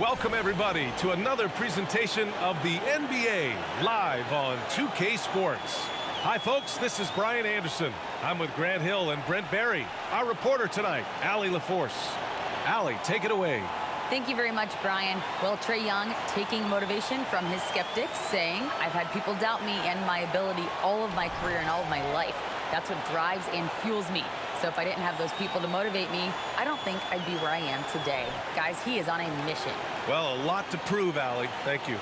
Welcome, everybody, to another presentation of the NBA live on 2K Sports. Hi, folks. This is Brian Anderson. I'm with Grant Hill and Brent Barry. Our reporter tonight, Allie LaForce. Allie, take it away. Thank you very much, Brian. Well, Trae Young taking motivation from his skeptics, saying, I've had people doubt me and my ability all of my career and all of my life. That's what drives and fuels me. So if I didn't have those people to motivate me, I don't think I'd be where I am today. Guys, he is on a mission. Well, a lot to prove, Allie. Thank you.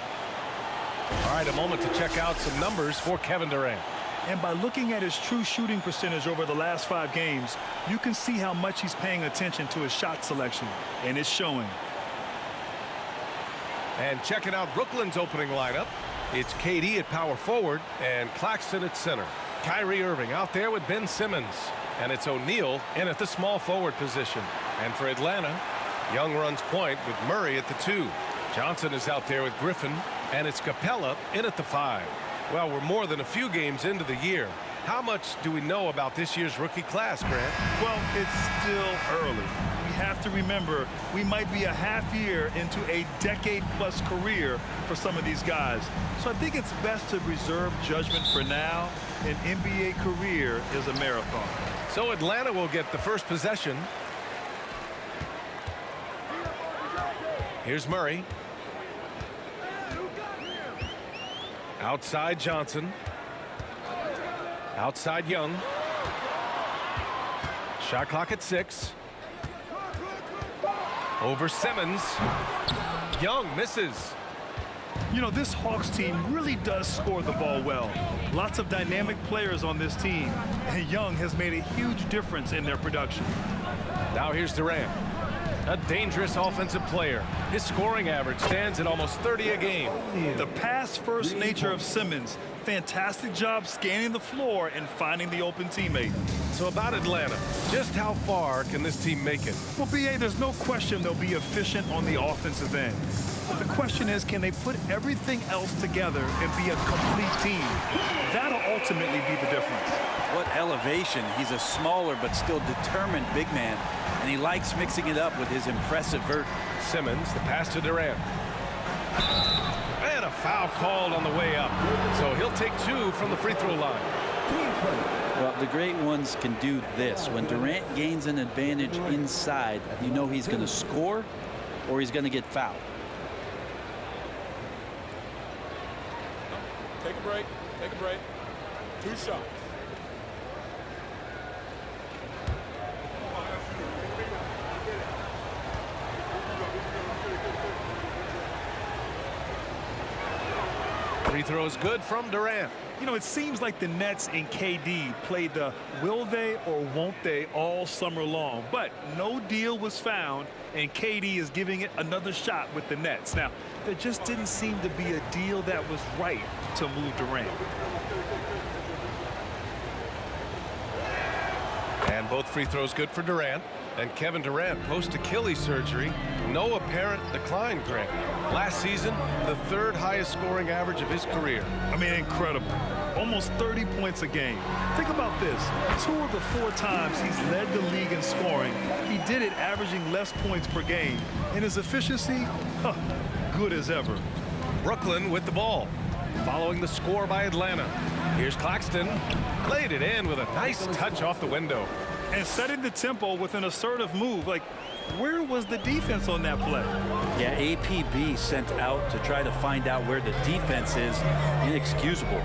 All right, a moment to check out some numbers for Kevin Durant. And by looking at his true shooting percentage over the last 5 games, you can see how much he's paying attention to his shot selection, and it's showing. And checking out Brooklyn's opening lineup, it's KD at power forward and Claxton at center. Kyrie Irving out there with Ben Simmons. And it's O'Neal in at the small forward position. And for Atlanta, Young runs point with Murray at the 2. Johnson is out there with Griffin, and it's Capella in at the 5. Well, we're more than a few games into the year. How much do we know about this year's rookie class, Grant? Well, it's still early. We have to remember we might be a half year into a decade-plus career for some of these guys. So I think it's best to reserve judgment for now. An NBA career is a marathon. So Atlanta will get the first possession. Here's Murray. Outside Johnson. Outside Young. Shot clock at 6. Over Simmons. Young misses. You know, this Hawks team really does score the ball well. Lots of dynamic players on this team, and Young has made a huge difference in their production. Now here's Durant, a dangerous offensive player. His scoring average stands at almost 30 a game. The pass-first nature of Simmons, fantastic job scanning the floor and finding the open teammate. So about Atlanta, just how far can this team make it? Well, B.A., there's no question they'll be efficient on the offensive end. But the question is, can they put everything else together and be a complete team? That'll ultimately be the difference. What elevation. He's a smaller but still determined big man, and he likes mixing it up with his impressive vert. Simmons, the pass to Durant. And a foul called on the way up. So he'll take 2 from the free throw line. Well, the great ones can do this. When Durant gains an advantage inside, you know he's going to score or he's going to get fouled. Take a break. Take a break. 2 shots. Free throw is good from Durant. You know, it seems like the Nets and KD played the will they or won't they all summer long. But no deal was found, and KD is giving it another shot with the Nets. Now, there just didn't seem to be a deal that was right to move Durant. And both free throws good for Durant. And Kevin Durant post Achilles surgery. No apparent decline, Grant. Last season, the 3rd highest scoring average of his career. I mean, incredible. Almost 30 points a game. Think about this. 2 of the 4 times he's led the league in scoring, he did it averaging less points per game. And his efficiency, good as ever. Brooklyn with the ball. Following the score by Atlanta. Here's Claxton. Laid it in with a nice touch off the window. And setting the tempo with an assertive move. Like, where was the defense on that play? Yeah, APB sent out to try to find out where the defense is. Inexcusable.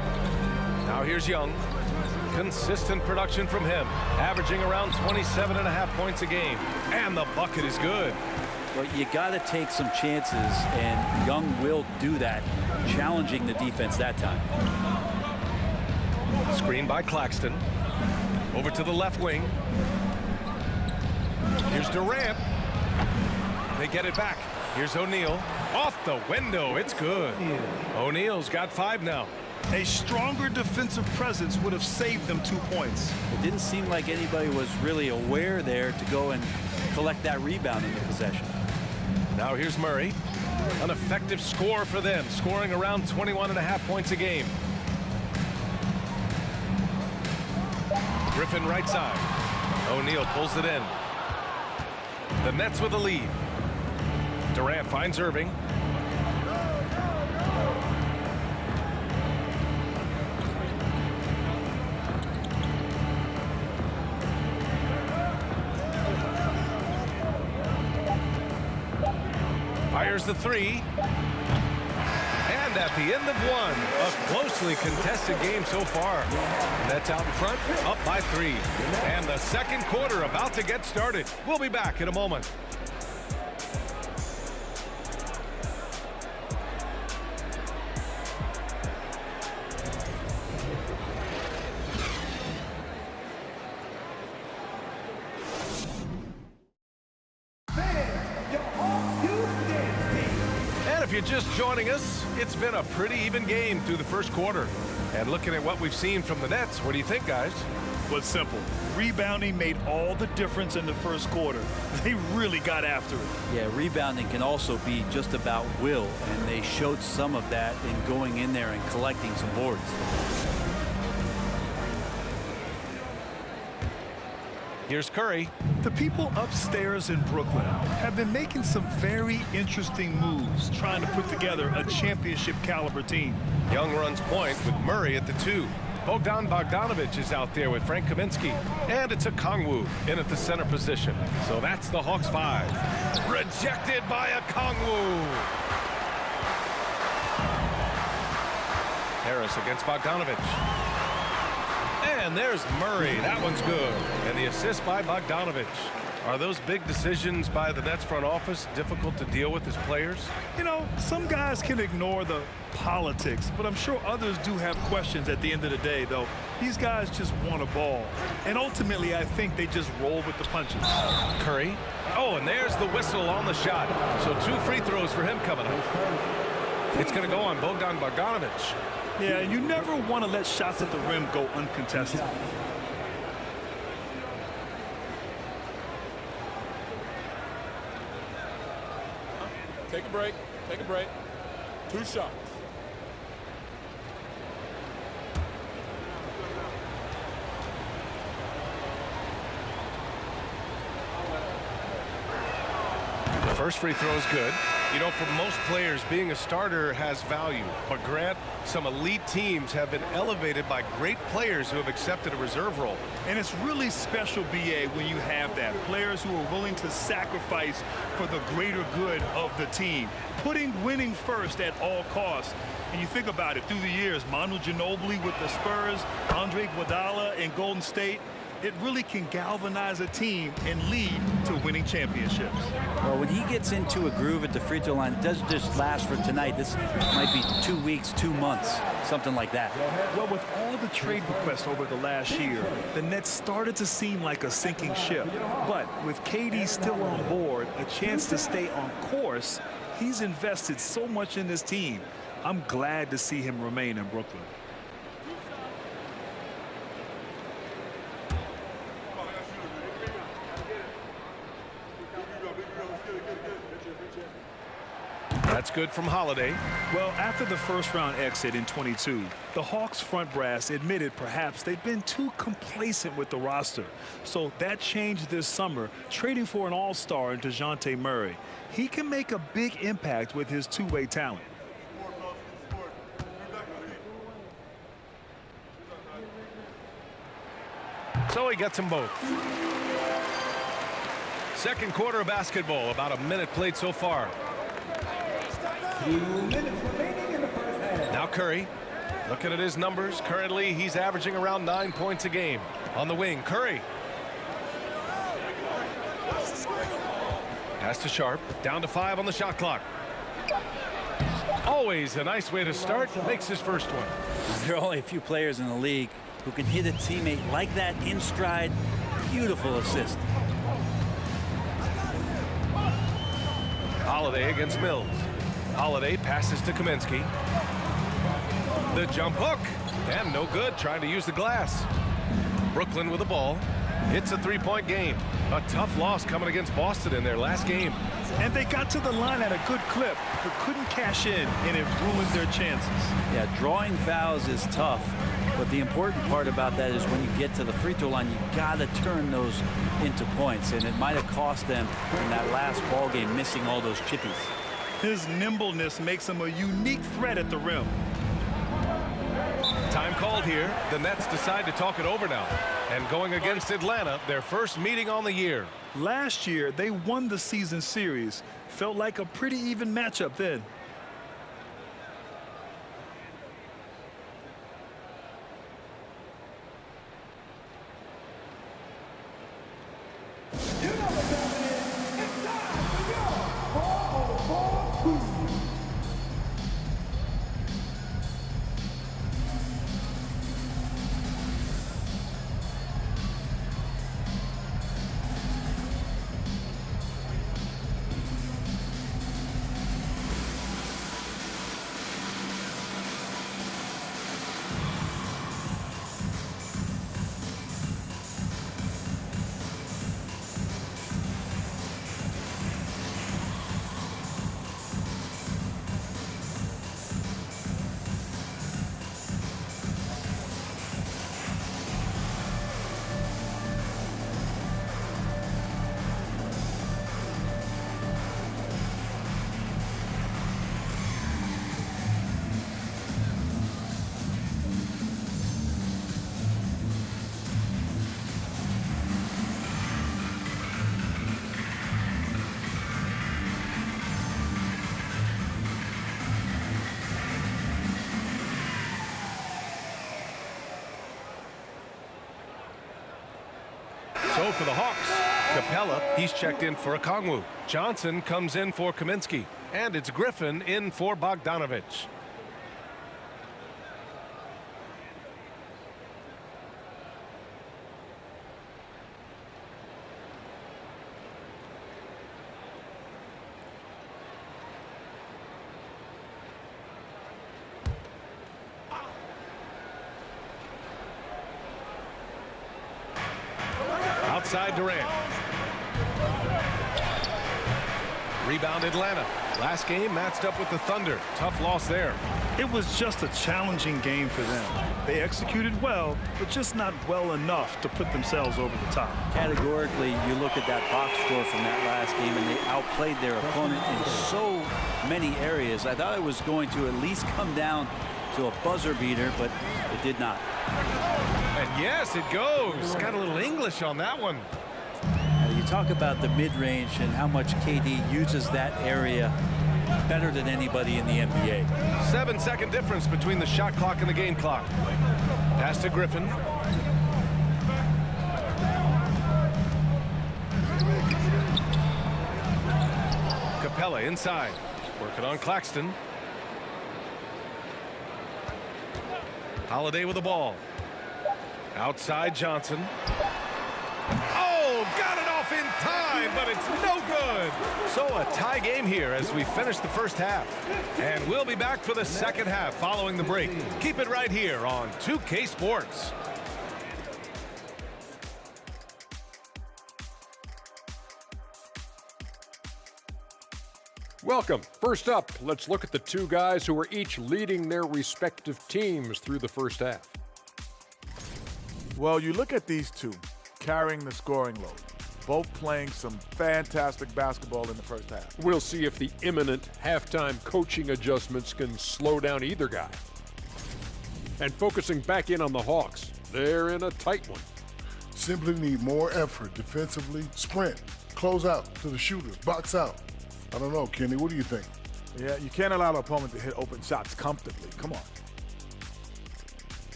Now here's Young. Consistent production from him, averaging around 27.5 points a game. And the bucket is good. Well, you got to take some chances, and Young will do that, challenging the defense that time. Screen by Claxton. Over to the left wing. Here's Durant. They get it back. Here's O'Neal. Off the window. It's good. O'Neal's got 5 now. A stronger defensive presence would have saved them 2 points. It didn't seem like anybody was really aware there to go and collect that rebound in the possession. Now here's Murray. An effective score for them, scoring around 21.5 points a game. Griffin right side. O'Neal pulls it in. The Nets with the lead. Durant finds Irving. Fires the three. And at the end of one, a closely contested game so far. Nets out in front, up by 3. And the second quarter about to get started. We'll be back in a moment. If you're just joining us, it's been a pretty even game through the first quarter. And looking at what we've seen from the Nets, what do you think, guys? Well, it's simple. Rebounding made all the difference in the first quarter. They really got after it. Yeah, rebounding can also be just about will, and they showed some of that in going in there and collecting some boards. Here's Curry. The people upstairs in Brooklyn have been making some very interesting moves, trying to put together a championship caliber team. Young runs point with Murray at the 2. Bogdan Bogdanovic is out there with Frank Kaminsky. And it's a Kongwu in at the center position. So that's the Hawks 5. Rejected by a Kongwu. Harris against Bogdanovic. And there's Murray. That one's good. And the assist by Bogdanovic. Are those big decisions by the Nets front office difficult to deal with as players? You know, some guys can ignore the politics, but I'm sure others do have questions at the end of the day, though. These guys just want a ball. And ultimately, I think they just roll with the punches. Curry. Oh, and there's the whistle on the shot. So 2 free throws for him coming up. It's going to go on Bogdan Bogdanovic. Yeah, you never want to let shots at the rim go uncontested. Take a break. Take a break. 2 shots. The first free throw is good. You know, for most players, being a starter has value. But Grant, some elite teams have been elevated by great players who have accepted a reserve role. And it's really special, BA, when you have that. Players who are willing to sacrifice for the greater good of the team. Putting winning first at all costs. And you think about it, through the years, Manu Ginobili with the Spurs, Andre Iguodala in Golden State, it really can galvanize a team and lead to winning championships. Well, when he gets into a groove at the free throw line, it doesn't just last for tonight. This might be 2 weeks, 2 months, something like that. Well, with all the trade requests over the last year, the Nets started to seem like a sinking ship. But with KD still on board, a chance to stay on course, he's invested so much in this team. I'm glad to see him remain in Brooklyn. That's good from Holiday. Well, after the first-round exit in 22, the Hawks front brass admitted perhaps they'd been too complacent with the roster. So that changed this summer, trading for an all-star in DeJounte Murray. He can make a big impact with his two-way talent. So he gets them both. Second quarter of basketball, about a minute played so far. Now Curry, looking at his numbers, currently he's averaging around 9 points a game. On the wing, Curry. Pass to Sharp, down to 5 on the shot clock. Always a nice way to start, makes his first one. There are only a few players in the league who can hit a teammate like that in stride. Beautiful assist. Holiday against Mills. Holiday passes to Kaminsky. The jump hook. And no good, trying to use the glass. Brooklyn with the ball. It's a three-point game. A tough loss coming against Boston in their last game. And they got to the line at a good clip, but couldn't cash in, and it ruined their chances. Yeah, drawing fouls is tough, but the important part about that is when you get to the free throw line, you got to turn those into points, and it might have cost them in that last ball game, missing all those chippies. His nimbleness makes him a unique threat at the rim. Time called here. The Nets decide to talk it over now. And going against Atlanta, their first meeting on the year. Last year, they won the season series. Felt like a pretty even matchup then. So for the Hawks, Capella, he's checked in for Okongwu. Johnson comes in for Kaminsky. And it's Griffin in for Bogdanovich. Outside Durant. Rebound Atlanta. Last game matched up with the Thunder. Tough loss there. It was just a challenging game for them. They executed well, but just not well enough to put themselves over the top. Categorically, you look at that box score from that last game, and they outplayed their opponent in so many areas. I thought it was going to at least come down to a buzzer beater, but it did not. And yes, it goes. Got a little English on that one. You talk about the mid-range and how much KD uses that area better than anybody in the NBA. 7-second difference between the shot clock and the game clock. Pass to Griffin. Capella inside. Working on Claxton. Holiday with the ball. Outside Johnson. Oh, got it off in time, but it's no good. So a tie game here as we finish the first half. And we'll be back for the second half following the break. Keep it right here on 2K Sports. Welcome. First up, let's look at the two guys who are each leading their respective teams through the first half. Well, you look at these two carrying the scoring load, both playing some fantastic basketball in the first half. We'll see if the imminent halftime coaching adjustments can slow down either guy. And focusing back in on the Hawks, they're in a tight one. Simply need more effort defensively, sprint, close out to the shooters, box out. I don't know, Kenny, what do you think? Yeah, you can't allow the opponent to hit open shots comfortably. Come on.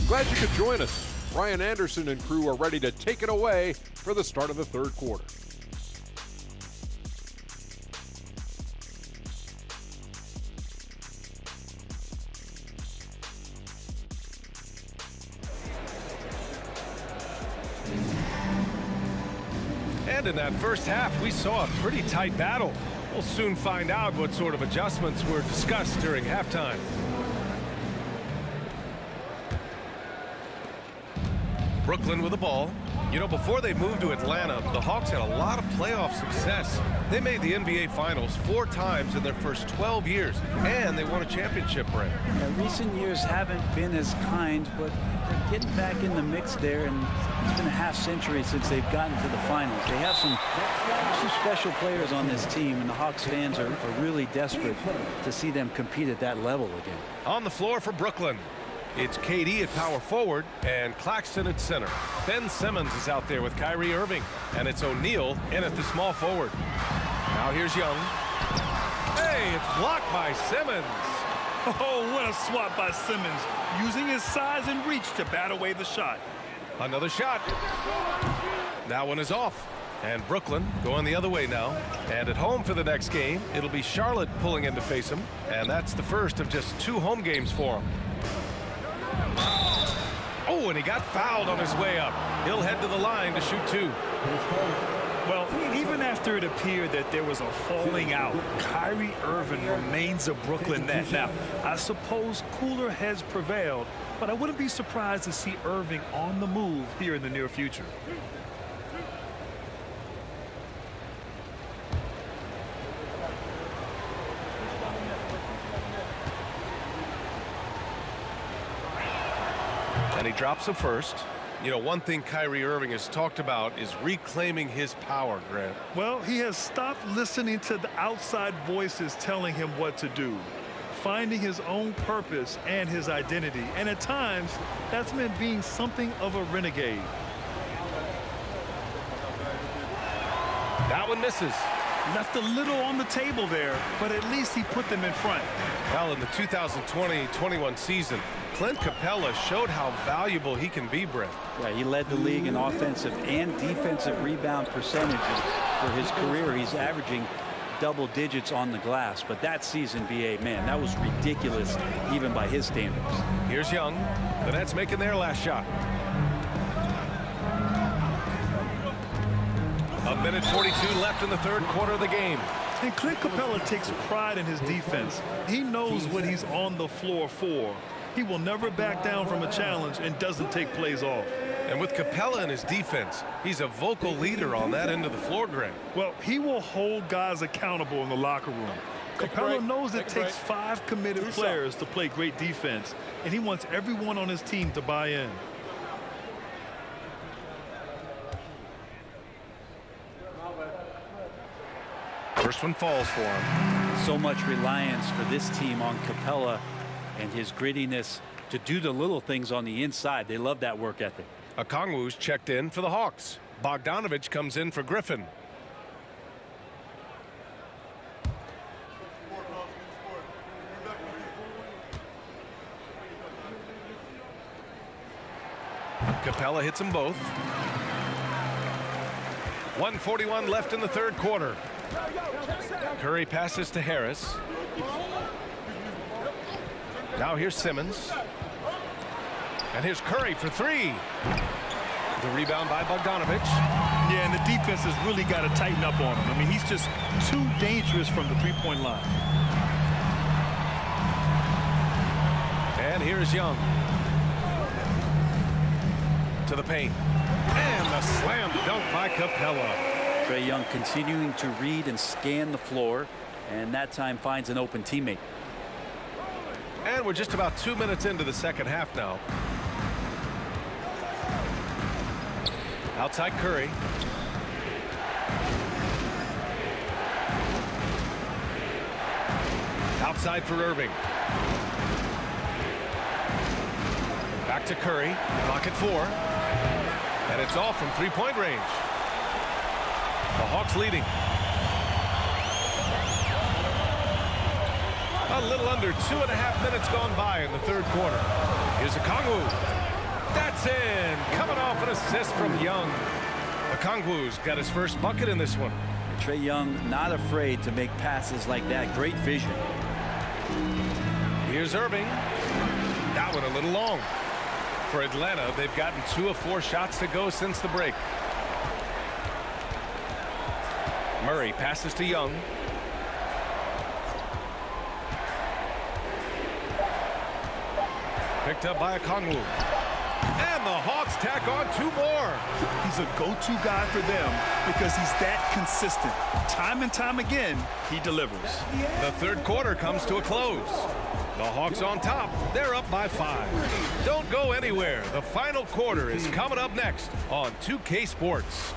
Glad you could join us. Ryan Anderson and crew are ready to take it away for the start of the third quarter. And in that first half, we saw a pretty tight battle. We'll soon find out what sort of adjustments were discussed during halftime. Brooklyn with the ball. You know, before they moved to Atlanta, the Hawks had a lot of playoff success. They made the NBA Finals 4 times in their first 12 years, and they won a championship, Brent. Yeah, recent years haven't been as kind, but they're getting back in the mix there, and it's been a half-century since they've gotten to the finals. They have some special players on this team, and the Hawks fans are really desperate to see them compete at that level again. On the floor for Brooklyn, it's KD at power forward and Claxton at center. Ben Simmons is out there with Kyrie Irving, and it's O'Neal in at the small forward. Now here's Young. Hey, it's blocked by Simmons. Oh, what a swat by Simmons, using his size and reach to bat away the shot. Another shot. That one is off. And Brooklyn going the other way now. And at home for the next game, it'll be Charlotte pulling in to face him. And that's the first of just 2 home games for him. Oh, and he got fouled on his way up. He'll head to the line to shoot 2. Well, even after it appeared that there was a falling out, Kyrie Irving remains a Brooklyn net. Now, I suppose cooler heads prevailed, but I wouldn't be surprised to see Irving on the move here in the near future. And he drops him first. You know, one thing Kyrie Irving has talked about is reclaiming his power, Grant. Well, he has stopped listening to the outside voices telling him what to do, finding his own purpose and his identity. And at times, that's meant being something of a renegade. That one misses. Left a little on the table there, but at least he put them in front. Well, in the 2020-21 season, Clint Capella showed how valuable he can be, Brent. Yeah, he led the league in offensive and defensive rebound percentages for his career. He's averaging double digits on the glass, but that season, B.A., man, that was ridiculous even by his standards. Here's Young. The Nets making their last shot. A minute 42 left in the third quarter of the game. And Clint Capella takes pride in his defense. He knows what he's on the floor for. He will never back down from a challenge and doesn't take plays off. And with Capella in his defense, he's a vocal leader on that end of the floor, Grant. Well, he will hold guys accountable in the locker room. Capella knows it takes 5 committed players to play great defense, and he wants everyone on his team to buy in. First one falls for him. So much reliance for this team on Capella and his grittiness to do the little things on the inside. They love that work ethic. Okongwu's checked in for the Hawks. Bogdanovich comes in for Griffin. Capella hits them both. 1:41 left in the third quarter. Curry passes to Harris. Now here's Simmons. And here's Curry for 3. The rebound by Bogdanovich. Yeah, and the defense has really got to tighten up on him. I mean, he's just too dangerous from the three-point line. And here's Young. To the paint. And the slam dunk by Capella. Trae Young continuing to read and scan the floor, and that time finds an open teammate. And we're just about 2 minutes into the second half now. Outside Curry. Outside for Irving. Back to Curry. Clock at 4. And it's off from three-point range. The Hawks leading. A little under 2.5 minutes gone by in the third quarter. Here's Okongwu. That's in. Coming off an assist from Young. Okongwu's got his first bucket in this one. Trae Young not afraid to make passes like that. Great vision. Here's Irving. That one a little long. For Atlanta, they've gotten 2 of 4 shots to go since the break. Murray passes to Young. Picked up by Okongwu. And the Hawks tack on 2 more. He's a go-to guy for them because he's that consistent. Time and time again, he delivers. The third quarter comes to a close. The Hawks on top. They're up by 5. Don't go anywhere. The final quarter is coming up next on 2K Sports.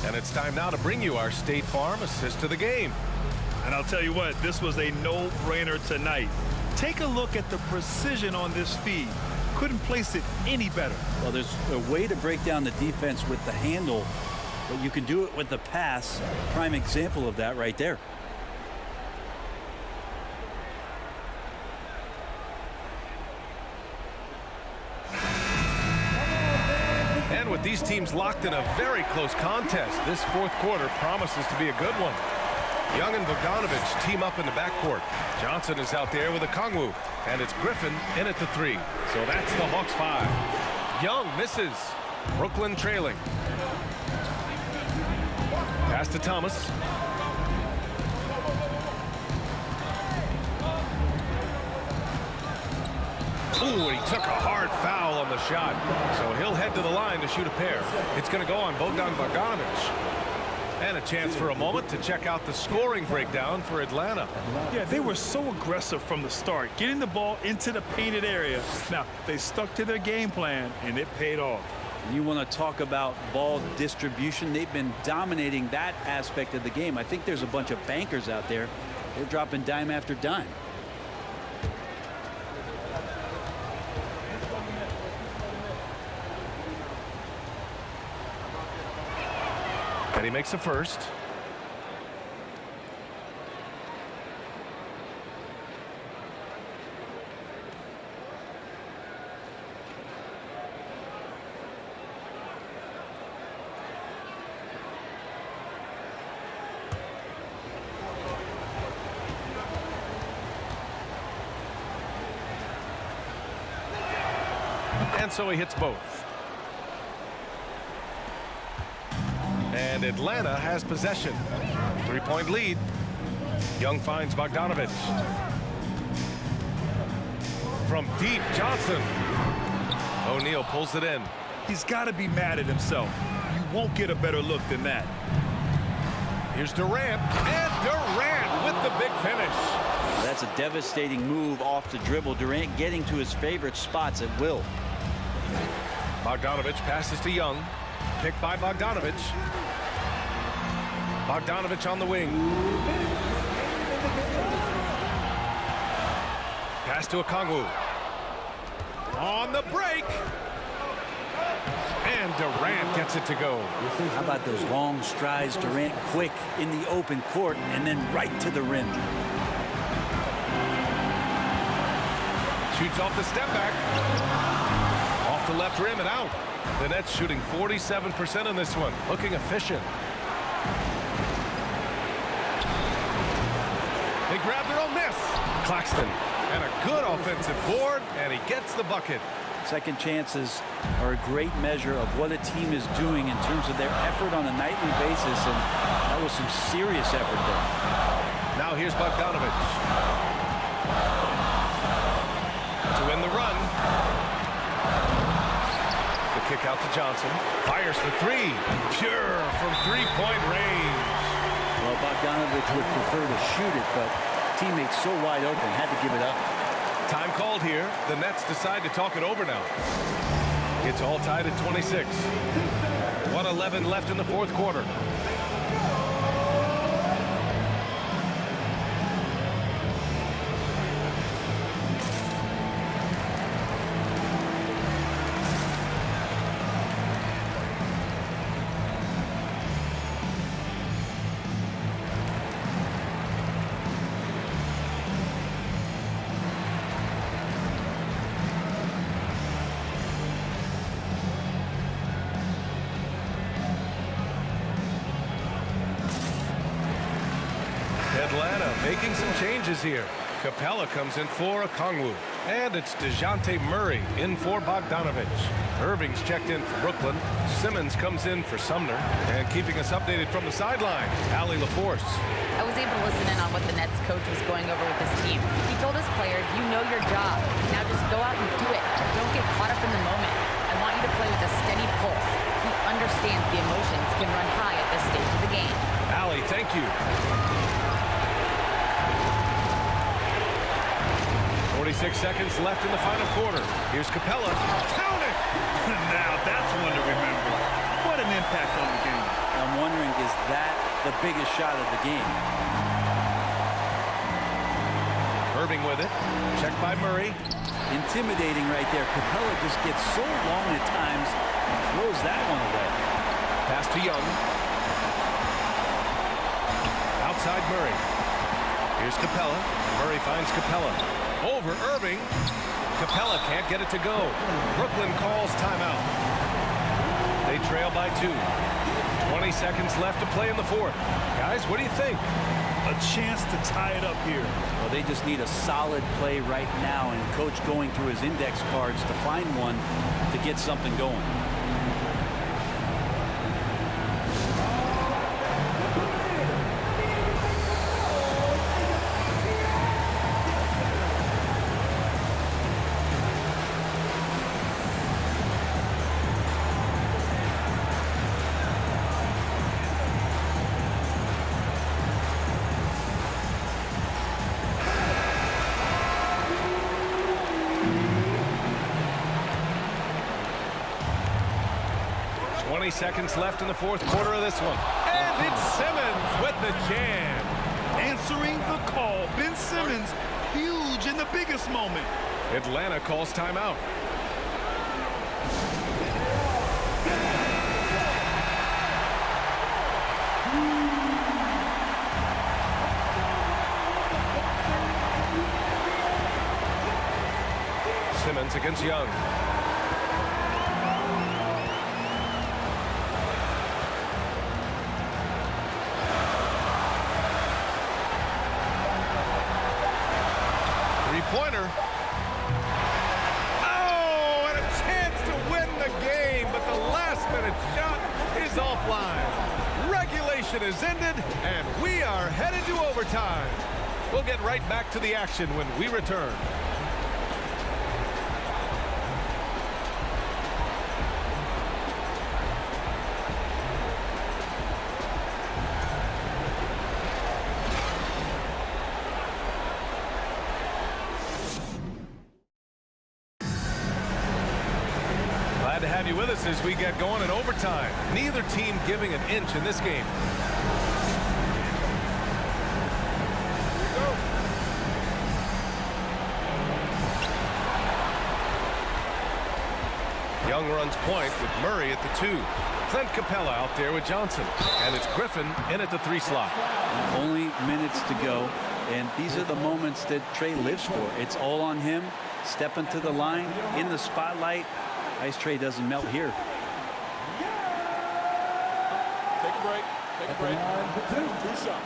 And it's time now to bring you our State Farm assist to the game. And I'll tell you what, this was a no-brainer tonight. Take a look at the precision on this feed. Couldn't place it any better. Well, there's a way to break down the defense with the handle, but you can do it with the pass. Prime example of that right there. And with these teams locked in a very close contest, this fourth quarter promises to be a good one. Young and Bogdanovich team up in the backcourt. Johnson is out there with Okongwu, and it's Griffin in at the 3. So that's the Hawks 5. Young misses. Brooklyn trailing. Pass to Thomas. Ooh, and he took a hard foul on the shot. So he'll head to the line to shoot a pair. It's going to go on Bogdan Bogdanovich. And a chance for a moment to check out the scoring breakdown for Atlanta. Yeah, they were so aggressive from the start, getting the ball into the painted area. Now, they stuck to their game plan, and it paid off. And you want to talk about ball distribution. They've been dominating that aspect of the game. I think there's a bunch of bankers out there. They're dropping dime after dime. And he makes the first. And so he hits both. And Atlanta has possession. 3-point lead. Young finds Bogdanovich. From deep, Johnson. O'Neal pulls it in. He's got to be mad at himself. You won't get a better look than that. Here's Durant. And Durant with the big finish. That's a devastating move off the dribble. Durant getting to his favorite spots at will. Bogdanovich passes to Young. Picked by Bogdanovich. Bogdanovich on the wing. Pass to Okongwu. On the break. And Durant gets it to go. How about those long strides? Durant quick in the open court and then right to the rim. Shoots off the step back. Off the left rim and out. The Nets shooting 47% in this one. Looking efficient. They grab their own miss. Claxton. And a good offensive board. And he gets the bucket. Second chances are a great measure of what a team is doing in terms of their effort on a nightly basis. And that was some serious effort there. Now here's Bogdanovich. To win the run. The kick out to Johnson. Fires for 3. Pure from 3-point range. Well, Bogdanovich would prefer to shoot it, but teammates so wide open, had to give it up. Time called here. The Nets decide to talk it over now. It's all tied at 26. 1:11 left in the fourth quarter. Atlanta making some changes here. Capella comes in for Okongwu. And it's DeJounte Murray in for Bogdanovich. Irving's checked in for Brooklyn. Simmons comes in for Sumner. And keeping us updated from the sideline, Allie LaForce. I was able to listen in on what the Nets coach was going over with his team. He told his players, you know your job. Now just go out and do it. Don't get caught up in the moment. I want you to play with a steady pulse. He understands the emotions can run high at this stage of the game. Allie, thank you. 46 seconds left in the final quarter. Here's Capella. Count it! Now that's one to remember. What an impact on the game. I'm wondering, is that the biggest shot of the game? Irving with it. Checked by Murray. Intimidating right there. Capella just gets so long at times and throws that one away. Pass to Young. Outside Murray. Here's Capella. Murray finds Capella. Over Irving. Capella can't get it to go. Brooklyn calls timeout. They trail by 2. 20 seconds left to play in the fourth. Guys, what do you think? A chance to tie it up here. Well, they just need a solid play right now, and coach going through his index cards to find one to get something going. Seconds left in the fourth quarter of this one. And it's Simmons with the jam. Answering the call. Ben Simmons, huge in the biggest moment. Atlanta calls timeout. Simmons against Young. Pointer. Oh, and a chance to win the game, but the last-minute shot is offline. Regulation is ended, and we are headed to overtime. We'll get right back to the action when we return. Glad to have you with us as we get going in overtime. Neither team giving an inch in this game. Young runs point with Murray at the 2. Clint Capella out there with Johnson. And it's Griffin in at the 3 slot. Only minutes to go. And these are the moments that Trey lives for. It's all on him. Stepping to the line, in the spotlight. Ice Trey doesn't melt here. Take a break. Take a break. 2 shots.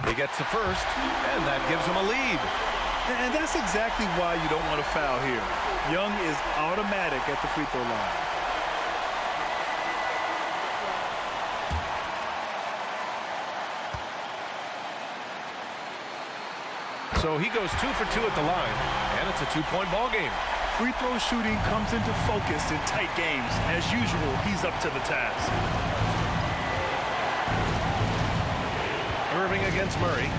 He gets the first, and that gives him a lead. And that's exactly why you don't want to foul here. Young is automatic at the free throw line. So he goes 2 for 2 at the line, and it's a 2-point ball game. Free throw shooting comes into focus in tight games. As usual, he's up to the task. Irving against Murray.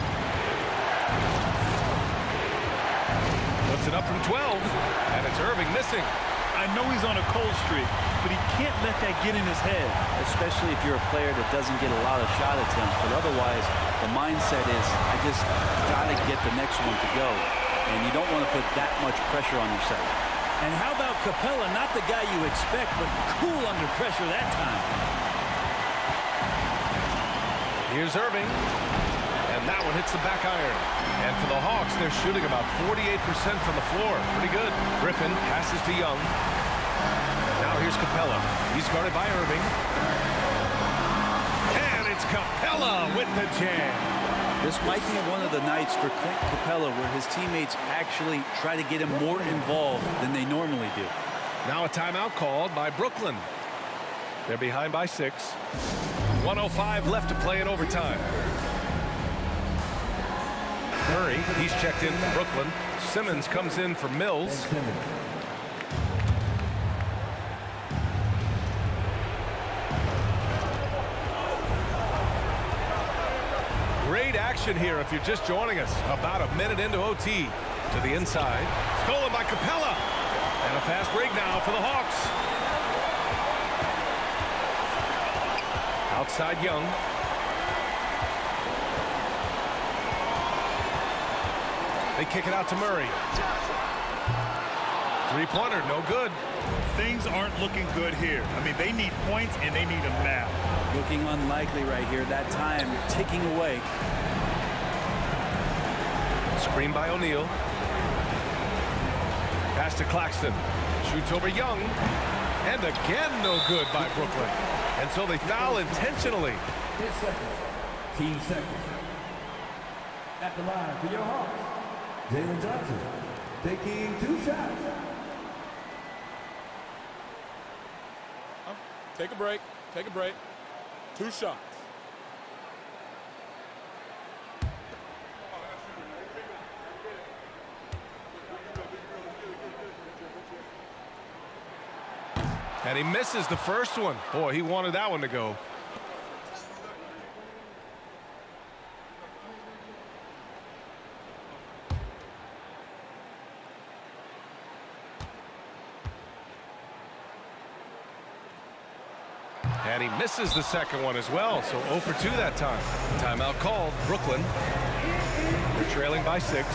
Puts it up from 12, and it's Irving missing. I know he's on a cold streak, but he can't let that get in his head. Especially if you're a player that doesn't get a lot of shot attempts, but otherwise the mindset is, I just got to get the next one to go. And you don't want to put that much pressure on yourself. And how about Capella, not the guy you expect, but cool under pressure that time. Here's Irving, and that one hits the back iron. And for the Hawks, they're shooting about 48% from the floor. Pretty good. Griffin passes to Young. Now here's Capella. He's guarded by Irving. Capella with the jam. This might be one of the nights for Clint Capella where his teammates actually try to get him more involved than they normally do. Now a timeout called by Brooklyn. They're behind by 6. 1:05 left to play in overtime. Murray, he's checked in for Brooklyn. Simmons comes in for Mills. Great action here if you're just joining us. About a minute into OT. To the inside. Stolen by Capella. And a fast break now for the Hawks. Outside Young. They kick it out to Murray. Three-pointer, no good. Things aren't looking good here. I mean, they need points, and they need them now. Looking unlikely right here. That time ticking away. Screen by O'Neal. Pass to Claxton. Shoots over Young. And again, no good by Brooklyn. And so they foul intentionally. Team seconds. At the line for your Hawks, Jalen Johnson taking 2 shots. Take a break. Take a break. 2 shots. And he misses the first one. Boy, he wanted that one to go. And he misses the second one as well, so 0 for 2 that time. Timeout called. Brooklyn. They're trailing by 6.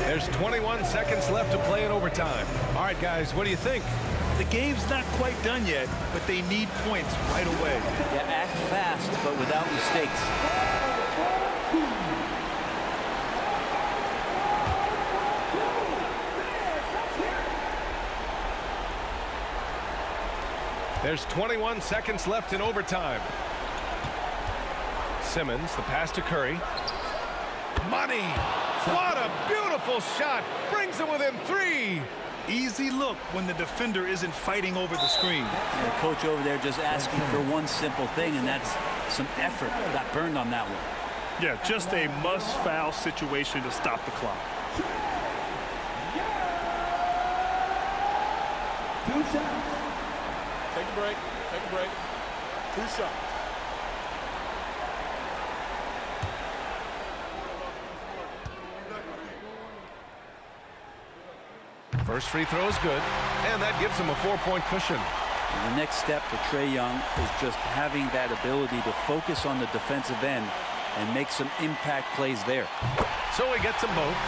There's 21 seconds left to play in overtime. All right, guys, what do you think? The game's not quite done yet, but they need points right away. Yeah, act fast, but without mistakes. There's 21 seconds left in overtime. Simmons, the pass to Curry. Money! What a beautiful shot! Brings them within 3. Easy look when the defender isn't fighting over the screen. The coach over there just asking for one simple thing, and that's some effort. Got burned on that one. Yeah, just a must-foul situation to stop the clock. 2 shots. Take a break. Take a break. 2 shots. First free throw is good, and that gives him a 4-point cushion. And the next step for Trae Young is just having that ability to focus on the defensive end and make some impact plays there. So he gets them both,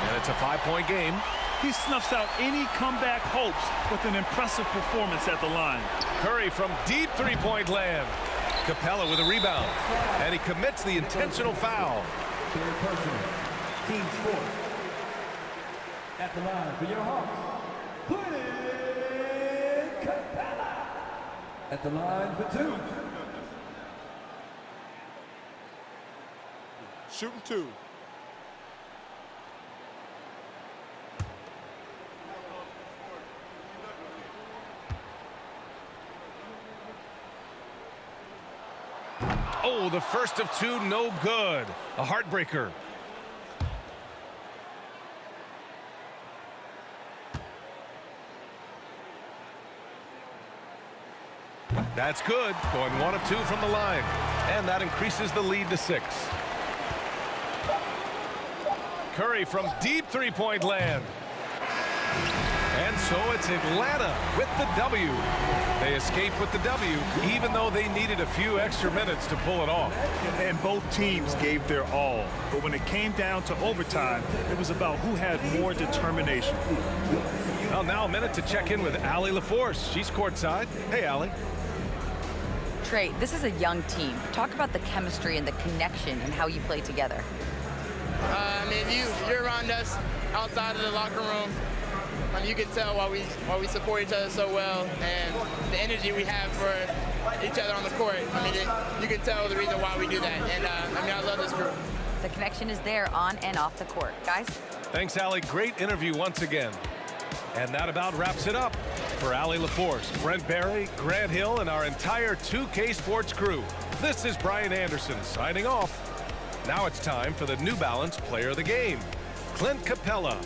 and it's a 5-point game. He snuffs out any comeback hopes with an impressive performance at the line. Curry from deep three-point land. Capella with a rebound, and he commits the intentional foul. Third person. Team sport. At the line for your Hawks, Clint Capella. At the line for 2. Shooting 2. Oh, the first of 2, no good. A heartbreaker. That's good. Going 1 of 2 from the line. And that increases the lead to 6. Curry from deep three-point land. And so it's Atlanta with the W. They escape with the W, even though they needed a few extra minutes to pull it off. And both teams gave their all. But when it came down to overtime, it was about who had more determination. Well, now a minute to check in with Allie LaForce. She's courtside. Hey, Allie. Trae, this is a young team. Talk about the chemistry and the connection and how you play together. I mean, you're around us outside of the locker room. You can tell why we support each other so well, and the energy we have each other on the court. I mean, you can tell the reason why we do that. And I mean, I love this group. The connection is there on and off the court. Guys? Thanks, Allie. Great interview once again. And that about wraps it up. For Allie LaForce, Brent Barry, Grant Hill, and our entire 2K Sports crew, this is Brian Anderson signing off. Now it's time for the New Balance Player of the Game, Clint Capella.